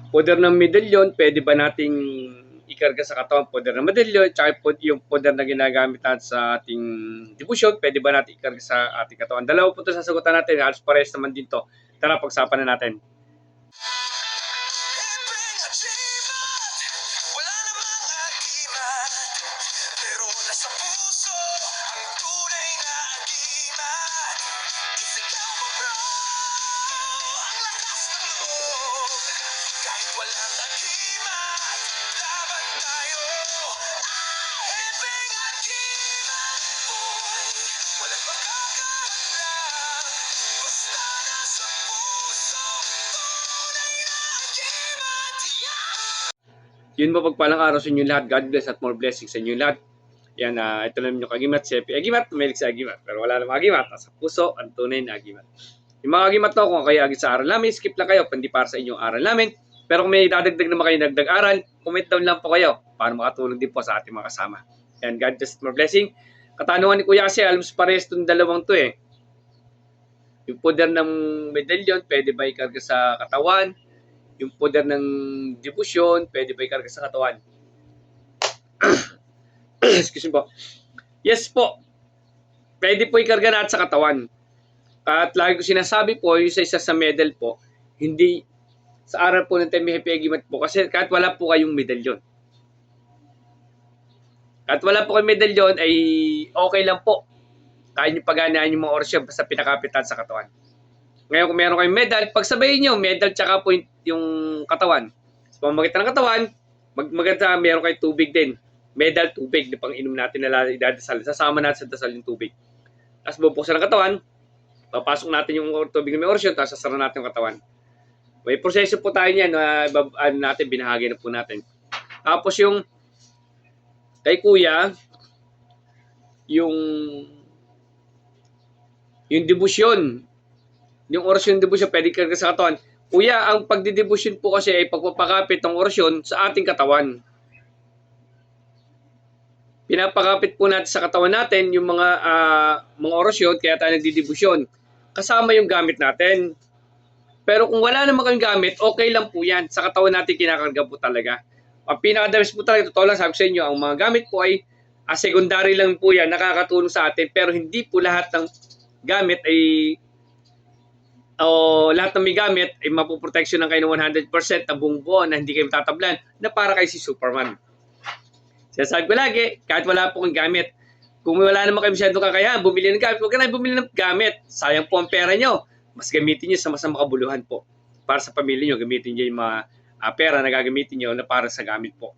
Poder ng medalyon, pwede ba nating ikarga sa katawan? Poder ng medalyon, tsaka yung poder na ginagamit natin sa ating debusyon, pwede ba natin ikarga sa ating katawan? Dalawa po ito sasagutan natin. Halos pares naman din to. Tara, pagsapan na natin. Yun mapagpalang araw sa inyo lahat. God bless at more blessings sa inyo lahat. Yan, ito na yung kagimat. Si Agimat, tumilig sa Agimat. Pero wala namang Agimat. Sa puso, ang tunay na Agimat. Yung mga Agimat to, kung kayo agit sa aral namin, skip lang kayo. Pandi para sa inyong aral namin. Pero kung may dadagdag naman kayo dagdag aral, comment down lang po kayo para makatulong din po sa ating mga kasama. Yan, God bless at more blessing. Katanungan ni Kuya kasi, alam sa pares itong dalawang to eh. Yung poder ng medalyon, pwede ba ikarga sa katawan? Yung poder ng debusyon, pwede ba ikarga sa katawan? Excuse me po. Yes po. Pwede po ikarga natin sa katawan. At lagi ko sinasabi po, yung isa sa medal po, hindi sa aral po ng Team Happy Agimat po. Kasi kahit wala po kayong medalyon. Kahit wala po kayong medalyon, ay okay lang po. Kaya nyo paganahan yung mga orasyon basta pinakapitan sa katawan. Ngayon kung meron kayong medal, pagsabayin nyo, medal tsaka po yung katawan. Sa pamamagitan ng katawan, maganda meron kayong tubig din. Medal, tubig na pang inom natin na idadasal. Sasama natin sa dasal yung tubig. Tapos bubuksan ng katawan, papasok natin yung tubig na may orasyon, tapos sasara natin yung katawan. May proseso po tayo niyan na binahagi na po natin. Tapos yung kay Kuya, yung debusyon, yung orasyon debusyon, pwede karga sa katawan. Kuya, ang pagdidebusyon po kasi ay pagpapakapit ng orasyon sa ating katawan. Pinapakapit po natin sa katawan natin yung mga orasyon, kaya tayo nagdidebusyon. Kasama yung gamit natin. Pero kung wala naman kayong gamit, okay lang po yan. Sa katawan natin kinakarga po talaga. Ang pinakadamis po talaga, totoo lang sabi sa inyo, ang mga gamit po ay secondary lang po yan, nakakatulong sa atin. Pero hindi po lahat ng gamit ay lahat ng may gamit ay mapuproteksyon ng kayo ng 100% na buong buo na hindi kayo matatablan na para kayo si Superman. Sinasabi ko lagi, kahit wala po kang gamit, kung wala naman kayo masyadong kakayahan, bumili ng gamit, huwag ka na bumili ng gamit. Sayang po ang pera nyo. Mas gamitin nyo sa mas makabuluhan po. Para sa pamilya nyo, gamitin nyo yung mga pera na gagamitin nyo na para sa gamit po.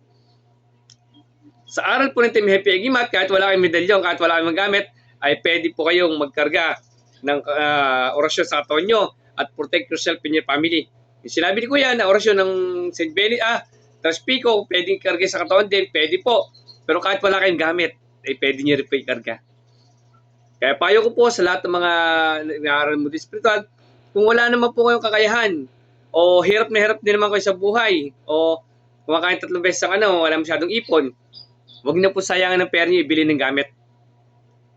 Sa aral po ng Team Happy Agimat, kahit wala kayong medalyon, kahit wala kayong gamit, ay pwede po kayong magkarga ng orasyon sa katawan nyo at protect yourself and your family. Yung sinabi ni Kuya na orasyon ng St. Benny, Traspico, pwedeng ikarga sa katawan din, pwede po. Pero kahit wala kayong gamit, ay pwede nyo rin po ikarga. Kaya payo ko po sa lahat ng mga nag-aaral mo din spiritual, kung wala naman po kayong kakayahan, o hirap na hirap din naman kayo sa buhay, o kumakain 3 beses ang wala masyadong ipon, huwag na po sayangan ng pera nyo, ibili ng gamit.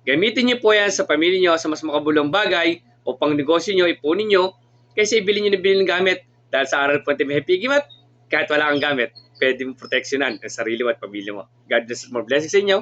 Gamitin nyo po yan sa pamilya nyo sa mas makabulong bagay o pang negosyo nyo, ipunin nyo, kaysa ibili nyo ng gamit. Dahil sa aral po ng Team Happy Agimat, kahit wala kang gamit, pwede mo proteksyonan ang sarili mo at pamilya mo. God bless at more blessings sa inyo.